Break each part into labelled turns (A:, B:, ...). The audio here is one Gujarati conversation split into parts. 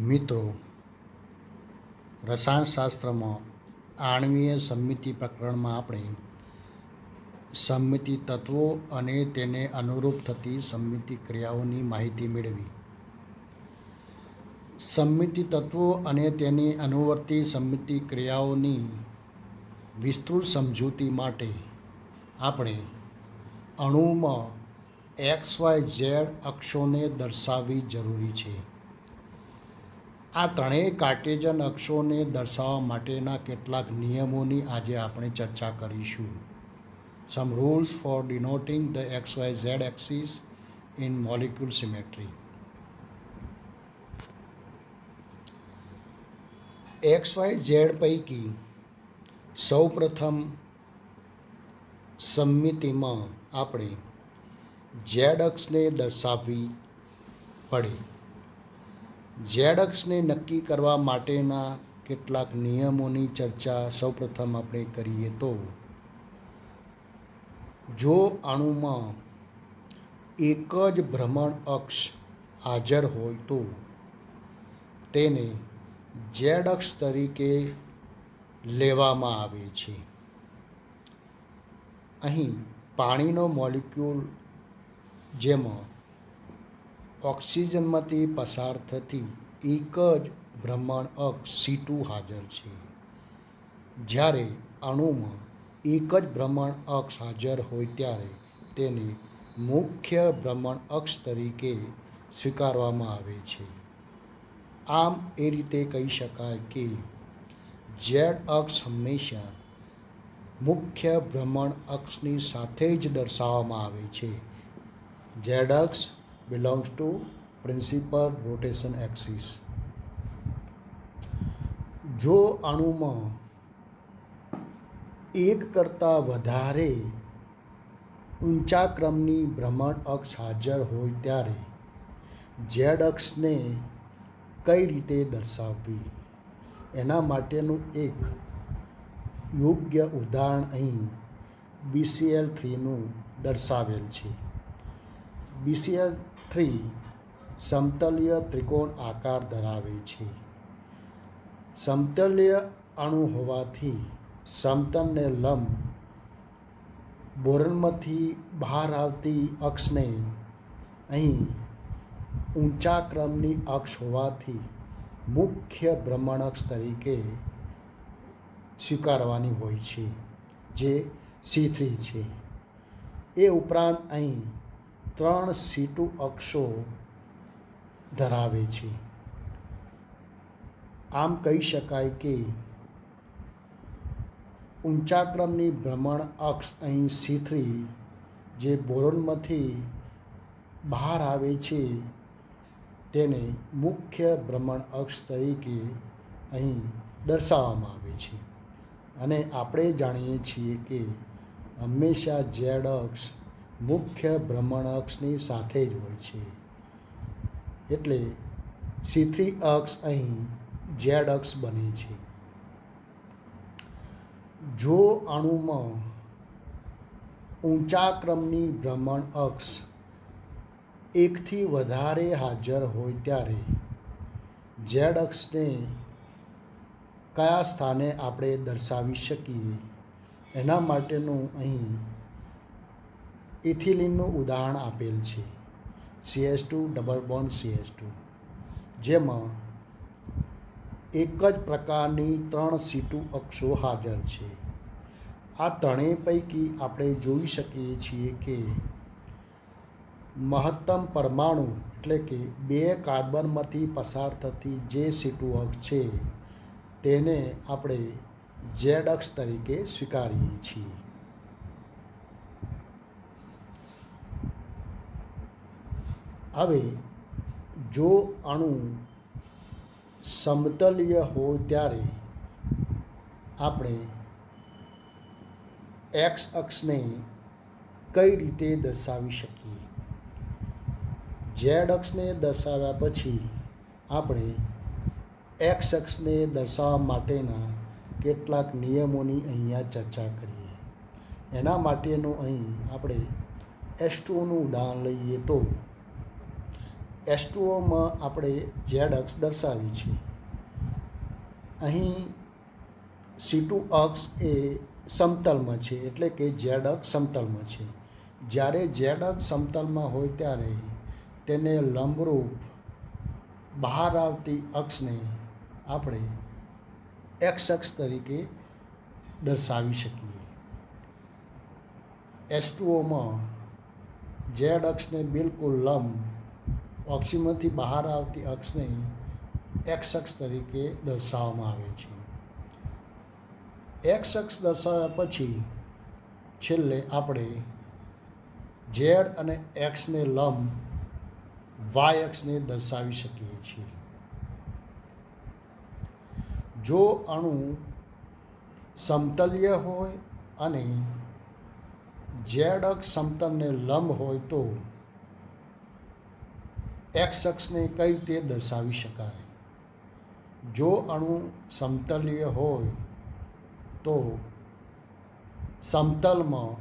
A: મિત્રો, રસાયણશાસ્ત્રમાં આણ્વીય સમમિતિ પ્રકરણમાં આપણે સમમિતિ તત્વો અને તેને અનુરૂપ થતી સમમિતિ ક્રિયાઓની માહિતી મેળવી. સમમિતિ તત્વો અને તેની અનુવર્તી સમમિતિ ક્રિયાઓની વિસ્તૃત સમજૂતી માટે આપણે અણુમાં XYZ અક્ષોને દર્શાવવી જરૂરી છે. આ ત્રણેય કાર્ટેશિયન અક્ષોને દર્શાવવા માટેના કેટલાક નિયમોની આજે આપણે ચર્ચા કરીશું. Some rules for denoting the XYZ axis in molecule symmetry. XYZ પૈકી સૌપ્રથમ સમમિતિમાં આપણે Z અક્ષને દર્શાવવી પડે. Z અક્ષને નક્કી કરવા માટેના કેટલાક નિયમોની ચર્ચા સૌપ્રથમ આપણે કરીએ તો, જો અણુમાં એક જ ભ્રમણ અક્ષ હાજર હોય તો તેને Z અક્ષ તરીકે લેવામાં આવે છે. અહીં પાણીનો મોલિક્યુલ જેમાં ઓક્સિજનમાંથી પસાર થતી એક જ ભ્રમણ અક્ષ C2 હાજર છે. જ્યારે અણુમાં એક જ ભ્રમણ અક્ષ હાજર હોય ત્યારે તેને મુખ્ય ભ્રમણ અક્ષ તરીકે સ્વીકારવામાં આવે છે. આમ એ રીતે કહી શકાય કે Z અક્ષ હંમેશા મુખ્ય ભ્રમણ અક્ષની સાથે જ દર્શાવવામાં આવે છે. Z અક્ષ belongs to principal rotation axis. જો અણુમાં એક કરતાં વધારે ઊંચા ક્રમની ભ્રમણ અક્ષ હાજર હોય ત્યારે Z અક્ષને કઈ રીતે દર્શાવવી એના માટેનું એક યોગ્ય ઉદાહરણ અહીં BCl3નું દર્શાવેલ છે. BCl3 સમતલીય ત્રિકોણ આકાર ધરાવે છે. સમતલીય અણુ હોવાથી સમતલને લંબ બોરનમાંથી બહાર આવતી અક્ષને અહીં ઊંચા ક્રમની અક્ષ હોવાથી મુખ્ય ભ્રમણ અક્ષ તરીકે સ્વીકારવાની હોય છે, જે C3 છે. એ ઉપરાંત અહીં 3 C2 અક્ષો ધરાવે છે. આમ કહી શકાય કે ઊંચા ક્રમની ભ્રમણ અક્ષ અહીં C3 જે બોરોનમાંથી બહાર આવે છે તેને મુખ્ય ભ્રમણ અક્ષ તરીકે અહીં દર્શાવવામાં આવે છે. અને આપણે જાણીએ છીએ કે હંમેશા Z અક્ષ મુખ્ય ભ્રમણ અક્ષની સાથે જ હોય છે. એટલે C3 અક્ષ અહીં Z અક્ષ બને છે. જો અણુમાં ઊંચા ક્રમની ભ્રમણ અક્ષ એકથી વધારે હાજર હોય ત્યારે Z અક્ષને કયા સ્થાને આપણે દર્શાવી શકીએ એના માટેનું અહીં ઇથિલિનનું ઉદાહરણ આપેલ છે. CH2 ડબલ બોન્ડ CH2 જેમાં એક જ પ્રકારની 3 C2 અક્ષો હાજર છે. આ ત્રણેય પૈકી આપણે જોઈ શકીએ છીએ કે મહત્તમ પરમાણુ એટલે કે 2 કાર્બનમાંથી પસાર થતી જે C2 અક્ષ છે તેને આપણે Z અક્ષ તરીકે સ્વીકારીએ છીએ. હવે જો અણુ સમતલીય હોય ત્યારે આપણે X અક્ષને કઈ રીતે દર્શાવી શકીએ? Z અક્ષને દર્શાવ્યા પછી આપણે X અક્ષને દર્શાવવા માટેના કેટલાક નિયમોની અહીંયા ચર્ચા કરીએ. એના માટેનું અહીં આપણે H2ઓનું ઉદાહરણ લઈએ તો H2Oમાં આપણે ઝેડ અક્ષ દર્શાવી છે. અહીં C2 અક્ષ એ સમતલમાં છે, એટલે કે ઝેડ અક્ષ સમતલમાં છે. જ્યારે ઝેડ અક્ષ સમતલમાં હોય ત્યારે તેને લંબરૂપ બહાર આવતી અક્ષને આપણે એક્સ અક્ષ તરીકે દર્શાવી શકીએ. H2Oમાં ઝેડ અક્ષને બિલકુલ લંબ અક્ષમાંથી બહાર આવતી અક્ષને એક્સ અક્ષ તરીકે દર્શાવવામાં આવે છે. એક્સ અક્ષ દર્શાવ્યા પછી છેલ્લે આપણે ઝેડ અને એક્સને લંબ વાય અક્ષને દર્શાવી શકીએ છીએ. જો અણુ સમતલીય હોય અને ઝેડ અક્ષ સમતલને લંબ હોય તો એક્સ અક્ષને કઈ રીતે દર્શાવી શકાય? જો અણુ સમતલીય હોય તો સમતલમાં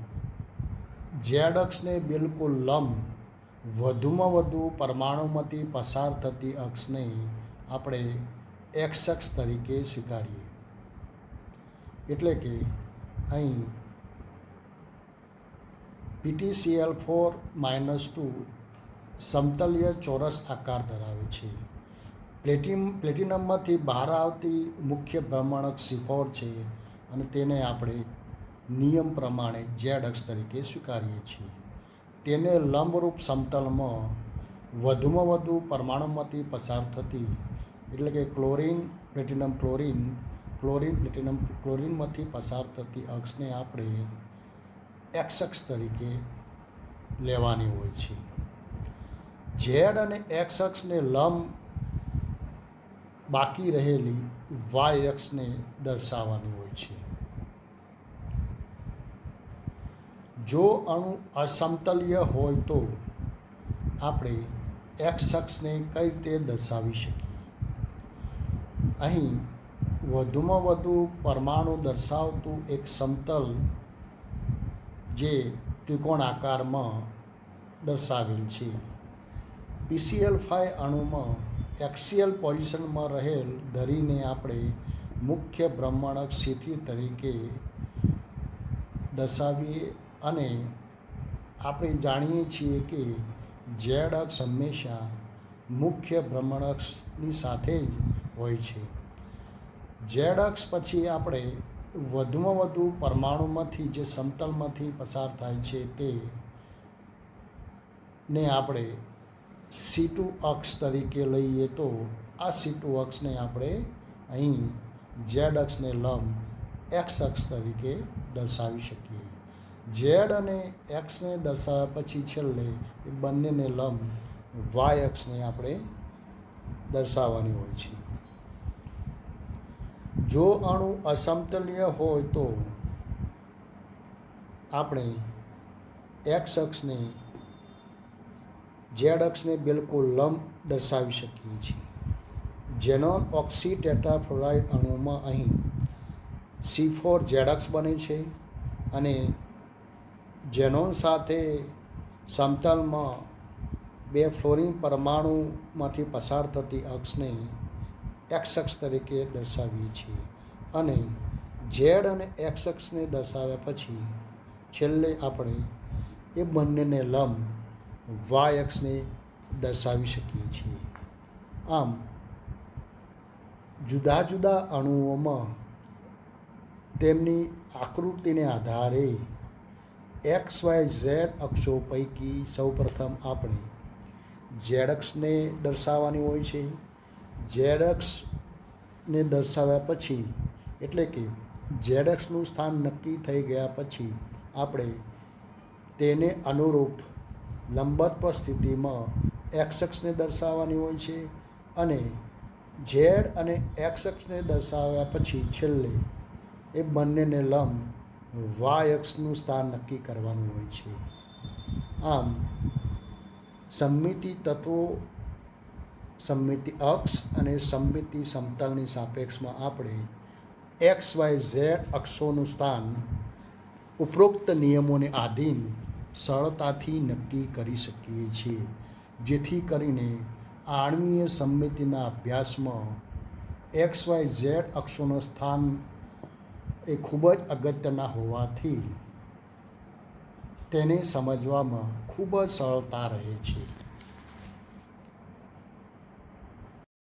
A: ઝેડ અક્ષને બિલકુલ લંબ વધુમાં વધુ પરમાણુમાંથી પસાર થતી અક્ષને આપણે એક્સ અક્ષ તરીકે સ્વીકારીએ. એટલે કે અહીં PtCl4-2 સમતલીય ચોરસ આકાર ધરાવે છે. પ્લેટિનમમાંથી બહાર આવતી મુખ્ય ભ્રમણક C4 છે અને તેને આપણે નિયમ પ્રમાણે ઝેડ અક્ષ તરીકે સ્વીકારીએ છીએ. તેને લંબરૂપ સમતલમાં વધુમાં વધુ પરમાણુમાંથી પસાર થતી, એટલે કે ક્લોરીન પ્લેટિનમ ક્લોરીનમાંથી પસાર થતી અક્ષને આપણે એક્સ અક્ષ તરીકે લેવાની હોય છે. ઝેડ અને એક્સ અક્ષને લંબ બાકી રહેલી વાય અક્ષને દર્શાવવાની હોય છે. જો અણુ અસમતલીય હોય તો આપણે એક્સ અક્ષને કઈ રીતે દર્શાવી શકીએ? અહીં વધુમાં વધુ પરમાણુ દર્શાવતું એક સમતલ જે ત્રિકોણ આકારમાં દર્શાવેલ છે. PCl5 અણુમાં એક્સિયલ પોઝિશનમાં રહેલ ધરીને આપણે મુખ્ય ભ્રમણક C3 તરીકે દર્શાવીએ અને આપણે જાણીએ છીએ કે ઝેડ અક્ષ હંમેશા મુખ્ય ભ્રમણકની સાથે જ હોય છે. ઝેડ અક્ષ પછી આપણે વધુમાં વધુ પરમાણુમાંથી જે સમતલમાંથી પસાર થાય છે તેને આપણે C2 અક્ષ તરીકે લઈએ તો આ C2 અક્ષને આપણે અહીં ઝેડ અક્ષને લંબ એક્સ અક્ષ તરીકે દર્શાવી શકીએ. ઝેડ અને એક્સને દર્શાવ્યા પછી છેલ્લે એ બંનેને લંબ વાય અક્ષને આપણે દર્શાવવાની હોય છે. જો અણુ અસમતલીય હોય તો આપણે એક્સ અક્ષને ઝેડ અક્ષને બિલકુલ લંબ દર્શાવી શકીએ છીએ. ઝેનોન ઓક્સી ટેટ્રાફ્લોરાઇડ અણુમાં અહીં C4 ઝેડ અક્ષ બને છે અને ઝેનોન સાથે સમતલમાં બે ફ્લોરિન પરમાણુમાંથી પસાર થતી અક્ષને એક્સ અક્ષ તરીકે દર્શાવીએ છીએ અને ઝેડ અને એક્સ અક્ષને દર્શાવ્યા પછી છેલ્લે આપણે એ બંનેને લંબ વાય અક્ષને દર્શાવી શકીએ છીએ. આમ જુદા જુદા અણુઓમાં તેમની આકૃતિને આધારે XYZ અક્ષો પૈકી સૌપ્રથમ આપણે ઝેડ અક્ષને દર્શાવવાની હોય છે. ઝેડ અક્ષને દર્શાવ્યા પછી, એટલે કે ઝેડ અક્ષનું સ્થાન નક્કી થઈ ગયા પછી આપણે તેને અનુરૂપ લંબત્વ સ્થિતિમાં એક્સ અક્ષને દર્શાવવાની હોય છે અને ઝેડ અને એક્સ અક્ષને દર્શાવ્યા પછી છેલ્લે એ બંનેને લંબ વાય અક્ષનું સ્થાન નક્કી કરવાનું હોય છે. આમ સમમિતિ તત્વો, સમમિતિ અક્ષ અને સમમિતિ સમતલની સાપેક્ષમાં આપણે XYZ અક્ષોનું સ્થાન ઉપરોક્ત નિયમોને આધીન સરળતાથી નક્કી કરી શકીએ છીએ. જેથી કરીને આણ્વીય સમમિતિના અભ્યાસમાં XYZ અક્ષોનું સ્થાન એ ખૂબ જ અગત્યના હોવાથી તેને સમજવામાં ખૂબ જ સરળતા રહે છે.